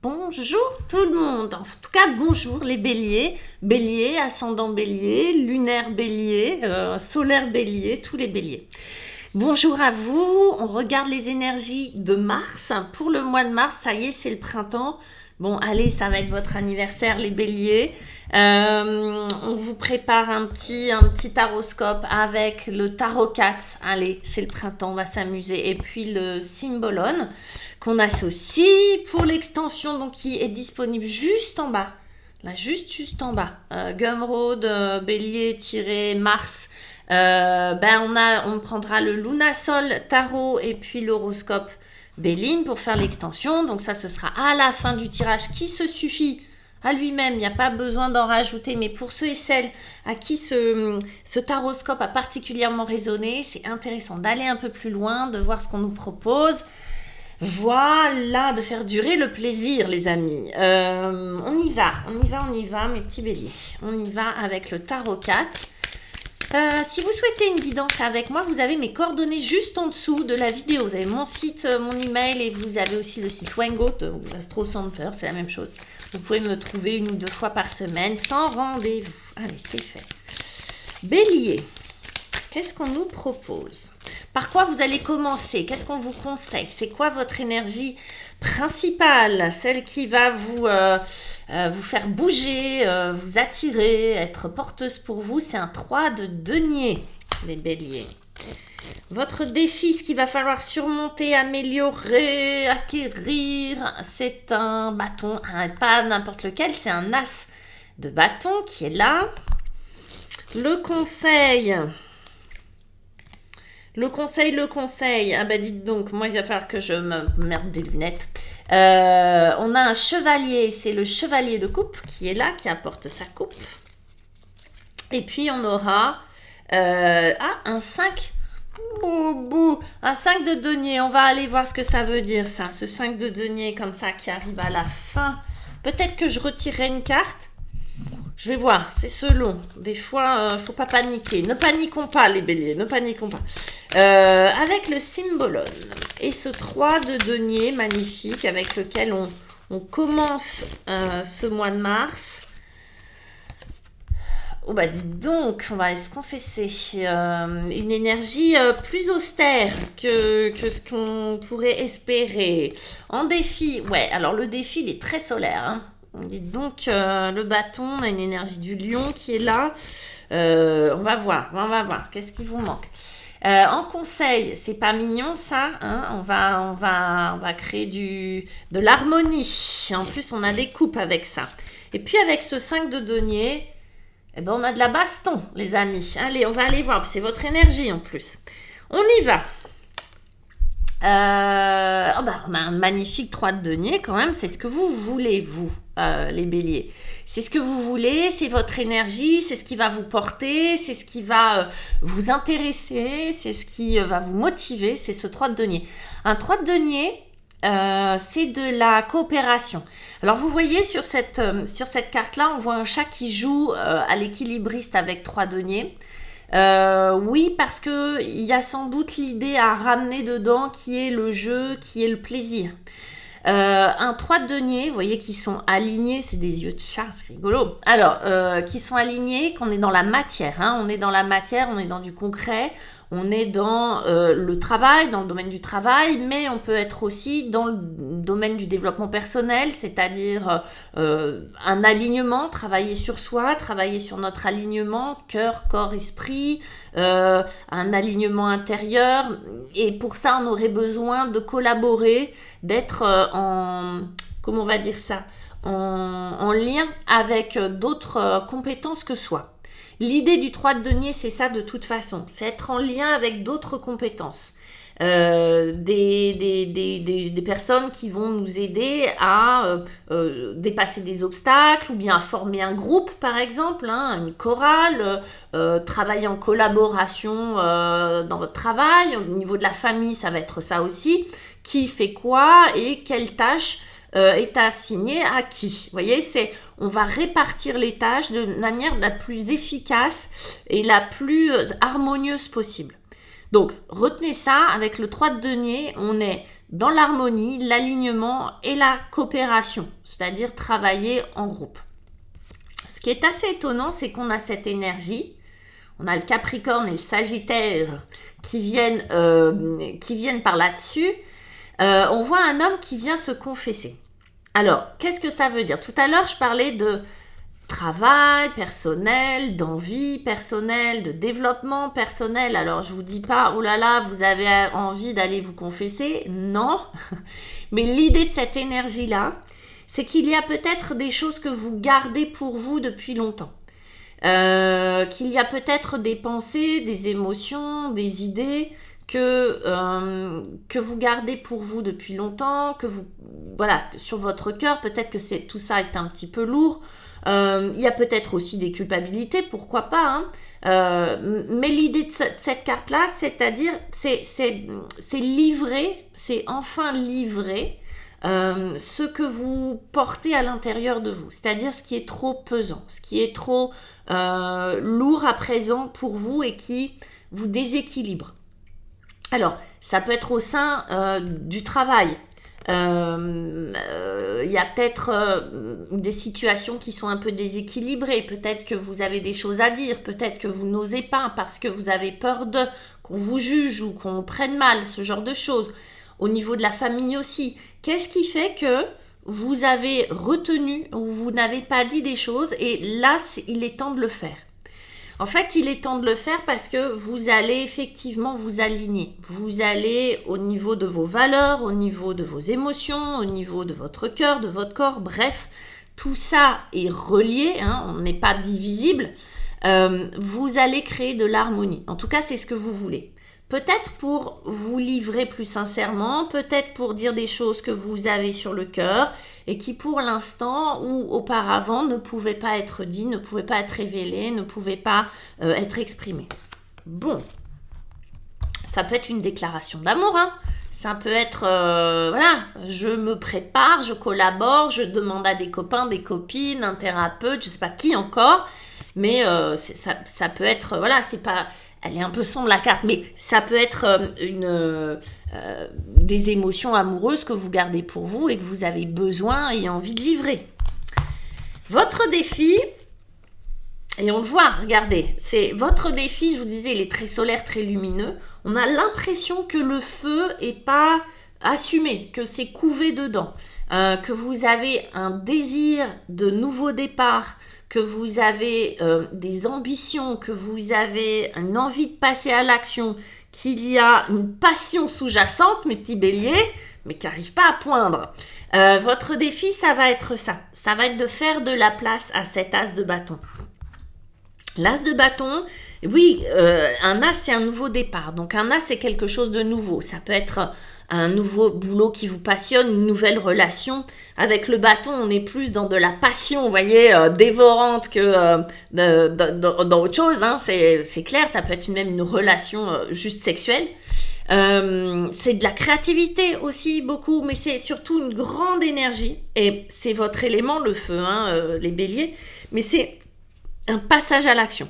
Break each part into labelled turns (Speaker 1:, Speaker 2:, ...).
Speaker 1: Bonjour tout le monde, en tout cas bonjour les béliers, bélier, ascendant bélier, lunaire bélier, solaire bélier, tous les béliers. Bonjour à vous, on regarde les énergies de Mars. Pour le mois de mars, ça y est, c'est le printemps. Bon, allez, ça va être votre anniversaire les béliers. On vous prépare un petit taroscope avec le tarot 4. Allez, c'est le printemps, on va s'amuser. Et puis le symbolone qu'on associe pour l'extension, donc qui est disponible juste en bas. Là, juste en bas. Gumroad, bélier-mars. On prendra le Lunasol Tarot et puis l'horoscope Béline pour faire l'extension. Donc ça, ce sera à la fin du tirage qui se suffit à lui-même. Il n'y a pas besoin d'en rajouter. Mais pour ceux et celles à qui ce taroscope a particulièrement résonné, c'est intéressant d'aller un peu plus loin, de voir ce qu'on nous propose. Voilà, de faire durer le plaisir, les amis. On y va, mes petits béliers. On y va avec le tarot 4. Si vous souhaitez une guidance avec moi, vous avez mes coordonnées juste en dessous de la vidéo. Vous avez mon site, mon email et vous avez aussi le site Wengot, Astro Center, c'est la même chose. Vous pouvez me trouver 1 ou 2 fois par semaine sans rendez-vous. Allez, c'est fait. Bélier, qu'est-ce qu'on nous propose? Par quoi vous allez commencer? Qu'est-ce qu'on vous conseille? C'est quoi votre énergie principale? Celle qui va vous faire bouger, vous attirer, être porteuse pour vous. C'est un 3 de denier, les béliers. Votre défi, ce qu'il va falloir surmonter, améliorer, acquérir, c'est un bâton. Pas n'importe lequel, c'est un as de bâton qui est là. Le conseil... Ah bah dites donc, moi il va falloir que je me merde des lunettes. On a un chevalier, c'est le chevalier de coupe qui est là, qui apporte sa coupe. Et puis on aura un 5. Un 5 de denier, on va aller voir ce que ça veut dire ça. Ce 5 de denier comme ça qui arrive à la fin. Peut-être que je retirerai une carte. Je vais voir, c'est selon. Des fois, faut pas paniquer. Ne paniquons pas, les béliers, ne paniquons pas. Avec le symbolone et ce 3 de denier magnifique avec lequel on commence ce mois de mars. Oh bah dites donc, on va aller se confesser. Une énergie plus austère que ce qu'on pourrait espérer. En défi, ouais, alors le défi, il est très solaire, hein. Dites donc, le bâton, on a une énergie du lion qui est là. On va voir. Qu'est-ce qui vous manque? En conseil, c'est pas mignon ça, hein, on va créer de l'harmonie. En plus, on a des coupes avec ça. Et puis avec ce 5 de denier, eh ben, on a de la baston, les amis. Allez, on va aller voir. C'est votre énergie en plus. On y va. On a un magnifique 3 de denier quand même. C'est ce que vous voulez, vous, les béliers. C'est ce que vous voulez, c'est votre énergie, c'est ce qui va vous porter, c'est ce qui va vous intéresser, c'est ce qui va vous motiver, c'est ce 3 de denier. Un 3 de denier, c'est de la coopération. Alors vous voyez sur cette carte-là, on voit un chat qui joue à l'équilibriste avec 3 deniers. Oui, parce que il y a sans doute l'idée à ramener dedans qui est le jeu, qui est le plaisir. Un 3 de denier, vous voyez, qui sont alignés, c'est des yeux de chat, c'est rigolo. Alors, qui sont alignés, qu'on est dans la matière, hein, on est dans la matière, on est dans du concret, on est dans le travail, dans le domaine du travail, mais on peut être aussi dans le domaine du développement personnel, c'est-à-dire un alignement, travailler sur soi, travailler sur notre alignement, cœur, corps, esprit, un alignement intérieur. Et pour ça, on aurait besoin de collaborer, d'être comment on va dire ça, en lien avec d'autres compétences que soi. L'idée du 3 de denier, c'est ça de toute façon, c'est être en lien avec d'autres compétences. Des personnes qui vont nous aider à dépasser des obstacles ou bien à former un groupe par exemple, hein, une chorale, travailler en collaboration dans votre travail. Au niveau de la famille, ça va être ça aussi. Qui fait quoi et quelle tâche est assignée à qui. Vous voyez, on va répartir les tâches de manière la plus efficace et la plus harmonieuse possible. Donc, retenez ça, avec le 3 de denier, on est dans l'harmonie, l'alignement et la coopération, c'est-à-dire travailler en groupe. Ce qui est assez étonnant, c'est qu'on a cette énergie, on a le Capricorne et le Sagittaire qui viennent par là-dessus. On voit un homme qui vient se confesser. Alors, qu'est-ce que ça veut dire? Tout à l'heure, je parlais de travail personnel, d'envie personnelle, de développement personnel. Alors, je vous dis pas, oh là là, vous avez envie d'aller vous confesser. Non. Mais l'idée de cette énergie-là, c'est qu'il y a peut-être des choses que vous gardez pour vous depuis longtemps. Qu'il y a peut-être des pensées, des émotions, des idées que vous gardez pour vous depuis longtemps, que vous, voilà, sur votre cœur, peut-être que tout ça est un petit peu lourd. Il y a peut-être aussi des culpabilités, pourquoi pas, hein. Mais l'idée de cette carte-là, c'est-à-dire, c'est livrer, c'est enfin livrer ce que vous portez à l'intérieur de vous, c'est-à-dire ce qui est trop pesant, ce qui est trop lourd à présent pour vous et qui vous déséquilibre. Alors, ça peut être au sein du travail. Il y a peut-être des situations qui sont un peu déséquilibrées. Peut-être que vous avez des choses à dire. Peut-être que vous n'osez pas parce que vous avez peur qu'on vous juge ou qu'on prenne mal, ce genre de choses. Au niveau de la famille aussi. Qu'est-ce qui fait que vous avez retenu ou vous n'avez pas dit des choses et là, il est temps de le faire. En fait, il est temps de le faire parce que vous allez effectivement vous aligner. Vous allez au niveau de vos valeurs, au niveau de vos émotions, au niveau de votre cœur, de votre corps. Bref, tout ça est relié, hein, on n'est pas divisible. Vous allez créer de l'harmonie. En tout cas, c'est ce que vous voulez. Peut-être pour vous livrer plus sincèrement, peut-être pour dire des choses que vous avez sur le cœur et qui pour l'instant ou auparavant ne pouvaient pas être dites, ne pouvaient pas être révélées, ne pouvaient pas être exprimées. Bon, ça peut être une déclaration d'amour, hein. Ça peut être, voilà, je me prépare, je collabore, je demande à des copains, des copines, un thérapeute, je ne sais pas qui encore, mais ça peut être, voilà, c'est pas... Elle est un peu sombre la carte, mais ça peut être des émotions amoureuses que vous gardez pour vous et que vous avez besoin et envie de livrer. Votre défi, et on le voit, regardez, c'est votre défi, je vous disais, il est très solaire, très lumineux. On a l'impression que le feu n'est pas assumé, que c'est couvé dedans, que vous avez un désir de nouveau départ, que vous avez des ambitions, que vous avez une envie de passer à l'action, qu'il y a une passion sous-jacente, mes petits béliers, mais qui n'arrive pas à poindre. Votre défi, ça va être ça. Ça va être de faire de la place à cet as de bâton. L'as de bâton, oui, un as, c'est un nouveau départ. Donc un as, c'est quelque chose de nouveau. Ça peut être un nouveau boulot qui vous passionne, une nouvelle relation. Avec le bâton, on est plus dans de la passion, vous voyez, dévorante que dans autre chose. Hein. C'est clair, ça peut être même une relation juste sexuelle. C'est de la créativité aussi, beaucoup, mais c'est surtout une grande énergie. Et c'est votre élément, le feu, hein, les béliers. Mais c'est un passage à l'action.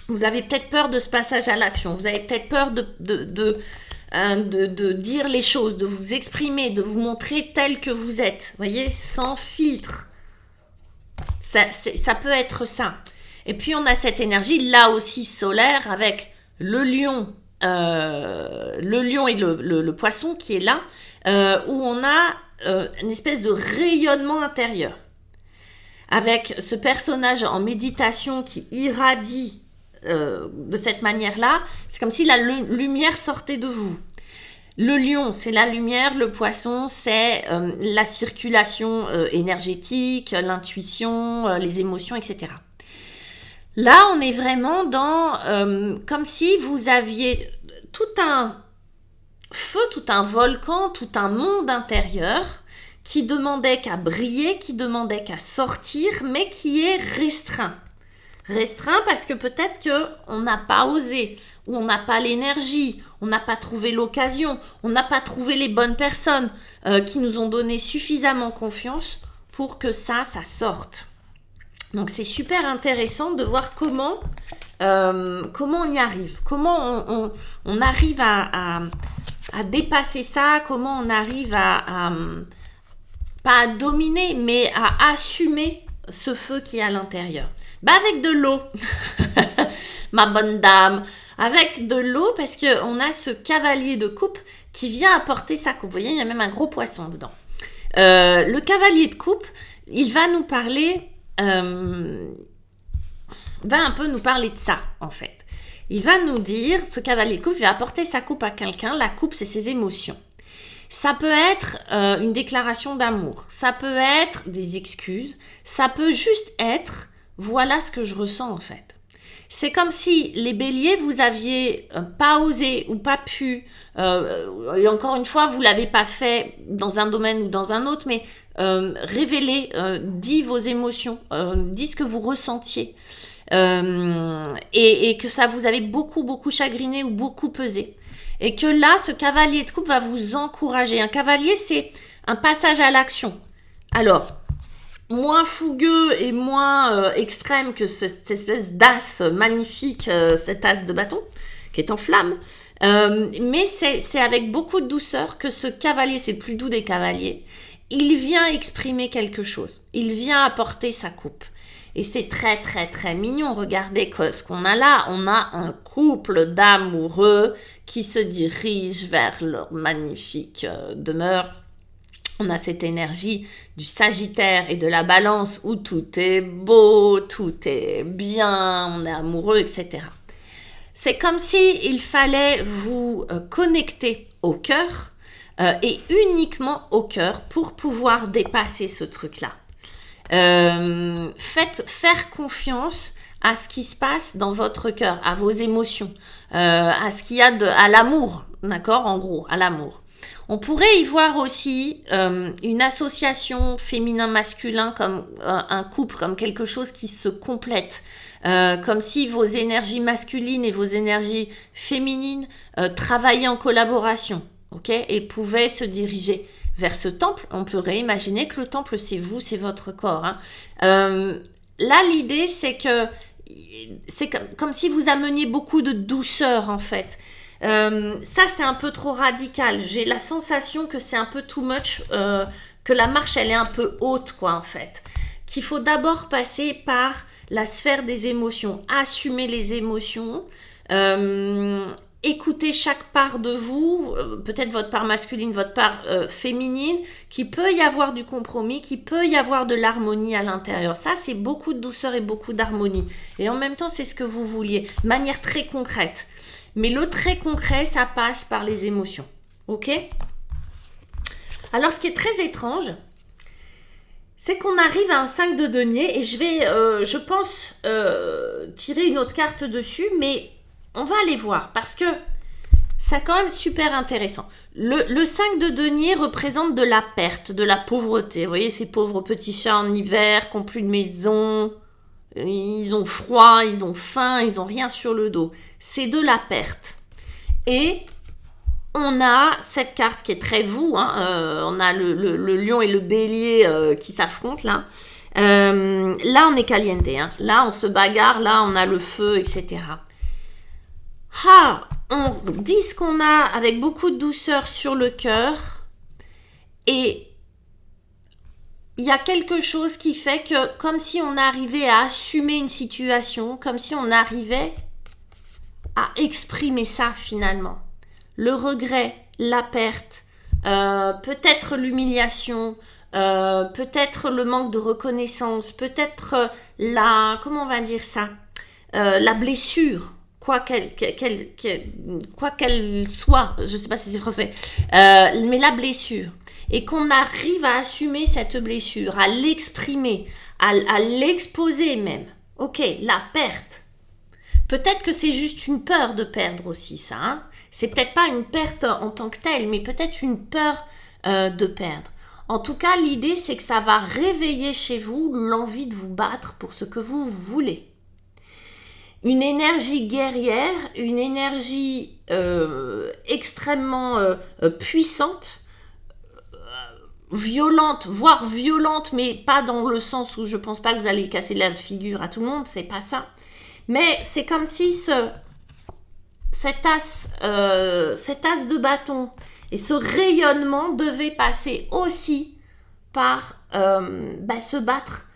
Speaker 1: Vous avez peut-être peur de ce passage à l'action. Vous avez peut-être peur de dire les choses, de vous exprimer, de vous montrer tel que vous êtes, voyez, sans filtre. Ça peut être ça. Et puis on a cette énergie là aussi solaire avec le lion et le poisson qui est là, où on a une espèce de rayonnement intérieur. Avec ce personnage en méditation qui irradie de cette manière-là, c'est comme si la lumière sortait de vous. Le lion, c'est la lumière, le poisson, c'est la circulation énergétique, l'intuition, les émotions, etc. Là, on est vraiment dans... comme si vous aviez tout un feu, tout un volcan, tout un monde intérieur qui demandait qu'à briller, qui demandait qu'à sortir, mais qui est restreint. Restreint parce que peut-être qu'on n'a pas osé, ou on n'a pas l'énergie, on n'a pas trouvé l'occasion, on n'a pas trouvé les bonnes personnes qui nous ont donné suffisamment confiance pour que ça sorte. Donc c'est super intéressant de voir comment on y arrive, comment on arrive à à dépasser ça, comment on arrive pas à dominer, mais à assumer ce feu qui est à l'intérieur. Bah avec de l'eau, ma bonne dame, avec de l'eau, parce qu'on a ce cavalier de coupe qui vient apporter sa coupe. Vous voyez, il y a même un gros poisson dedans. Le cavalier de coupe, il va nous parler, va un peu nous parler de ça, en fait. Il va nous dire, ce cavalier de coupe, il va apporter sa coupe à quelqu'un. La coupe, c'est ses émotions. Ça peut être une déclaration d'amour. Ça peut être des excuses. Ça peut juste être, voilà ce que je ressens, en fait. C'est comme si les béliers, vous aviez pas osé ou pas pu, et encore une fois, vous l'avez pas fait dans un domaine ou dans un autre, mais révélez, dit vos émotions, dit ce que vous ressentiez. Et que ça vous avait beaucoup chagriné ou beaucoup pesé. Et que là, ce cavalier de coupe va vous encourager. Un cavalier, c'est un passage à l'action. Alors, moins fougueux et moins extrême que cette espèce d'as magnifique, cet as de bâton, qui est en flamme. Mais c'est avec beaucoup de douceur que ce cavalier, c'est le plus doux des cavaliers, il vient exprimer quelque chose. Il vient apporter sa coupe. Et c'est très mignon. Regardez ce qu'on a là. On a un couple d'amoureux qui se dirigent vers leur magnifique demeure. On a cette énergie du Sagittaire et de la Balance où tout est beau, tout est bien, on est amoureux, etc. C'est comme s'il fallait vous connecter au cœur et uniquement au cœur pour pouvoir dépasser ce truc-là. Faire confiance à ce qui se passe dans votre cœur, à vos émotions, à ce qu'il y a à l'amour, d'accord, en gros, à l'amour. On pourrait y voir aussi une association féminin-masculin comme un couple, comme quelque chose qui se complète, comme si vos énergies masculines et vos énergies féminines travaillaient en collaboration, ok, et pouvaient se diriger vers ce temple. On pourrait imaginer que le temple, c'est vous, c'est votre corps. Hein. Là, l'idée, c'est que c'est comme si vous ameniez beaucoup de douceur, en fait. Ça, c'est un peu trop radical. J'ai la sensation que c'est un peu too much, que la marche, elle est un peu haute, quoi, en fait. Qu'il faut d'abord passer par la sphère des émotions, assumer les émotions, écoutez chaque part de vous, peut-être votre part masculine, votre part féminine, qu'il peut y avoir du compromis, qu'il peut y avoir de l'harmonie à l'intérieur. Ça, c'est beaucoup de douceur et beaucoup d'harmonie. Et en même temps, c'est ce que vous vouliez, de manière très concrète. Mais le très concret, ça passe par les émotions. Ok ? Alors, ce qui est très étrange, c'est qu'on arrive à un 5 de denier et je vais, je pense, tirer une autre carte dessus, mais on va aller voir parce que c'est quand même super intéressant. Le 5 de denier représente de la perte, de la pauvreté. Vous voyez, ces pauvres petits chats en hiver qui n'ont plus de maison, ils ont froid, ils ont faim, ils n'ont rien sur le dos. C'est de la perte. Et on a cette carte qui est très vous, hein, on a le lion et le bélier qui s'affrontent là. Là, on est caliente, hein. Là, on se bagarre, là, on a le feu, etc. On dit ce qu'on a avec beaucoup de douceur sur le cœur et il y a quelque chose qui fait que comme si on arrivait à assumer une situation, comme si on arrivait à exprimer ça finalement. Le regret, la perte, peut-être l'humiliation, peut-être le manque de reconnaissance, peut-être comment on va dire ça, la blessure. Quoi qu'elle soit, je ne sais pas si c'est français, mais la blessure. Et qu'on arrive à assumer cette blessure, à l'exprimer, à l'exposer même. Ok, la perte. Peut-être que c'est juste une peur de perdre aussi, ça. Hein. C'est peut-être pas une perte en tant que telle, mais peut-être une peur de perdre. En tout cas, l'idée, c'est que ça va réveiller chez vous l'envie de vous battre pour ce que vous voulez. Une énergie guerrière, une énergie extrêmement puissante, violente, voire violente, mais pas dans le sens où je pense pas que vous allez casser la figure à tout le monde, c'est pas ça. Mais c'est comme si cet as de bâton et ce rayonnement devait passer aussi par se battre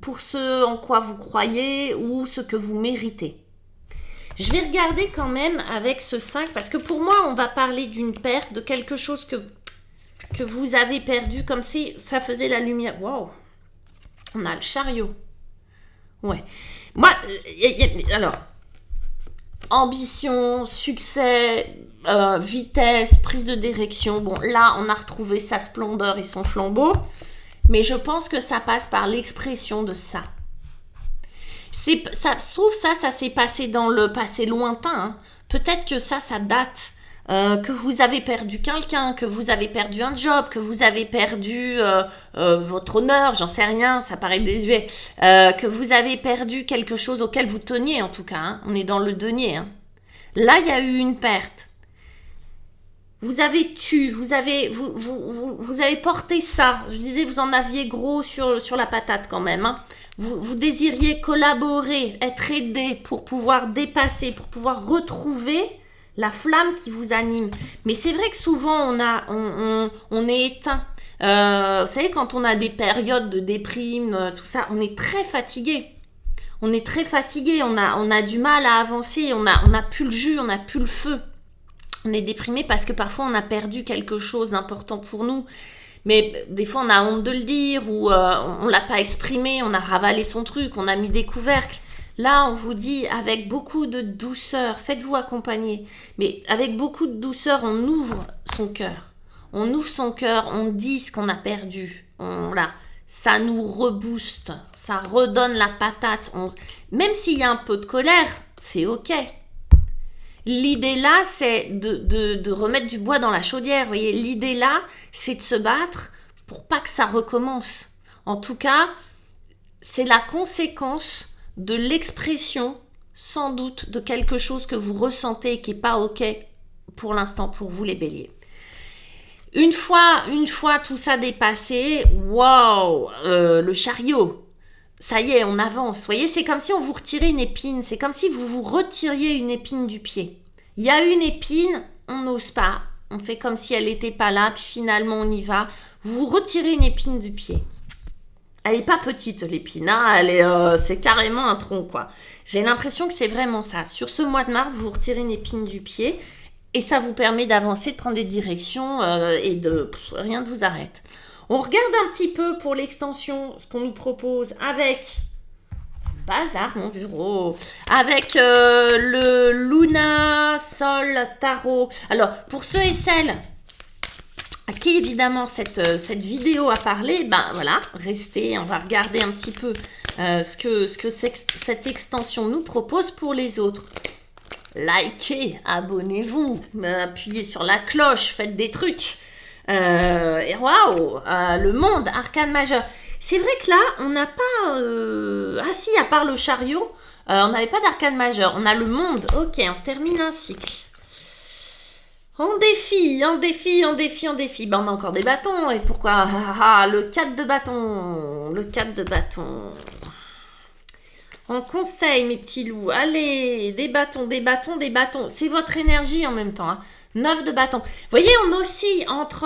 Speaker 1: pour ce en quoi vous croyez ou ce que vous méritez. Je vais regarder quand même avec ce 5 parce que pour moi, on va parler d'une perte, de quelque chose que vous avez perdu, comme si ça faisait la lumière. Waouh! On a le chariot. Ouais. Moi, alors, ambition, succès, vitesse, prise de direction. Bon, là, on a retrouvé sa splendeur et son flambeau. Mais je pense que ça passe par l'expression de ça. Ça se trouve, ça s'est passé dans le passé lointain. Hein. Peut-être que ça date. Que vous avez perdu quelqu'un, que vous avez perdu un job, que vous avez perdu votre honneur, j'en sais rien, ça paraît désuet, que vous avez perdu quelque chose auquel vous teniez en tout cas, hein. On est dans le denier. Hein. Là, il y a eu une perte. Vous avez vous avez porté ça. Je disais, vous en aviez gros sur la patate quand même. Hein. Vous désiriez collaborer, être aidé pour pouvoir dépasser, pour pouvoir retrouver la flamme qui vous anime. Mais c'est vrai que souvent, on est éteint. Vous savez, quand on a des périodes de déprime, tout ça, on est très fatigué. On est très fatigué, on a du mal à avancer, on n'a plus le jus, on n'a plus le feu. On est déprimé parce que parfois, on a perdu quelque chose d'important pour nous. Mais des fois, on a honte de le dire ou on ne l'a pas exprimé, on a ravalé son truc, on a mis des couvercles. Là, on vous dit avec beaucoup de douceur, faites-vous accompagner, mais avec beaucoup de douceur, on ouvre son cœur. On ouvre son cœur, on dit ce qu'on a perdu. Ça nous rebooste, ça redonne la patate. Même s'il y a un peu de colère, c'est ok. L'idée là, c'est de remettre du bois dans la chaudière. Vous voyez, l'idée là, c'est de se battre pour pas que ça recommence. En tout cas, c'est la conséquence de l'expression, sans doute, de quelque chose que vous ressentez et qui n'est pas ok pour l'instant pour vous les béliers. Une fois tout ça dépassé, waouh, le chariot, ça y est, on avance. Vous voyez, c'est comme si on vous retirait une épine, c'est comme si vous vous retiriez une épine du pied. Il y a une épine, on n'ose pas, on fait comme si elle n'était pas là, puis finalement on y va. Vous vous retirez une épine du pied. Elle n'est pas petite, l'épine, hein, c'est carrément un tronc, quoi. J'ai l'impression que c'est vraiment ça. Sur ce mois de mars, vous retirez une épine du pied et ça vous permet d'avancer, de prendre des directions et rien ne vous arrête. On regarde un petit peu pour l'extension, ce qu'on nous propose avec... Bazar, mon bureau. Avec le Luna Sol Tarot. Alors, pour ceux et celles à qui évidemment cette vidéo a parlé, ben voilà, restez, on va regarder un petit peu ce que cette extension nous propose pour les autres. Likez, abonnez-vous, appuyez sur la cloche, faites des trucs. Et waouh, le monde, arcane majeur. C'est vrai que là, on n'a pas... Ah si, à part le chariot, on n'avait pas d'arcane majeur. On a le monde. Ok, on termine un cycle. On défie. Ben, on a encore des bâtons. Et pourquoi le 4 de bâton. Le 4 de bâton. On conseille, mes petits loups. Allez, des bâtons. C'est votre énergie en même temps. Hein. 9 de bâton. Vous voyez, on oscille entre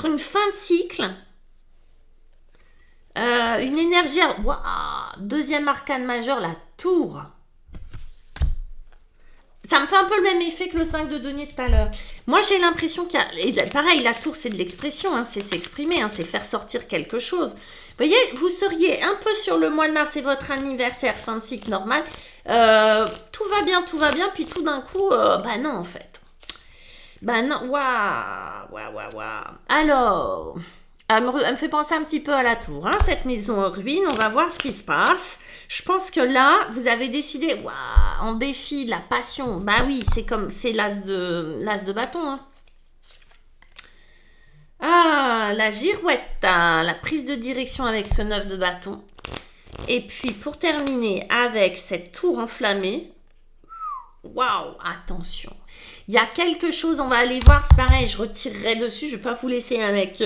Speaker 1: une fin de cycle, une énergie... Wow, deuxième arcane majeur, la tour. Ça me fait un peu le même effet que le 5 de denier tout à l'heure. Moi, j'ai l'impression qu'il y a... Pareil, la tour, c'est de l'expression, hein, c'est s'exprimer, hein, c'est faire sortir quelque chose. Vous voyez, vous seriez un peu sur le mois de mars, c'est votre anniversaire, fin de cycle normal. Tout va bien, puis tout d'un coup, bah non, en fait. Bah non, waouh. Alors, elle me fait penser un petit peu à la tour, hein, cette maison en ruine. On va voir ce qui se passe. Je pense que là, vous avez décidé, waouh, en défi, la passion. Bah oui, c'est l'as de bâton. Hein. Ah, la girouette, hein, la prise de direction avec ce 9 de bâton. Et puis, pour terminer avec cette tour enflammée, waouh, attention. Il y a quelque chose, on va aller voir, c'est pareil, je retirerai dessus, je ne vais pas vous laisser avec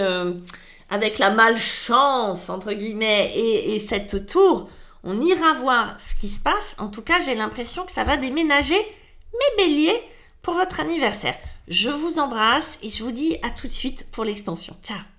Speaker 1: la malchance, entre guillemets, et cette tour. On ira voir ce qui se passe. En tout cas, j'ai l'impression que ça va déménager mes béliers pour votre anniversaire. Je vous embrasse et je vous dis à tout de suite pour l'extension. Ciao!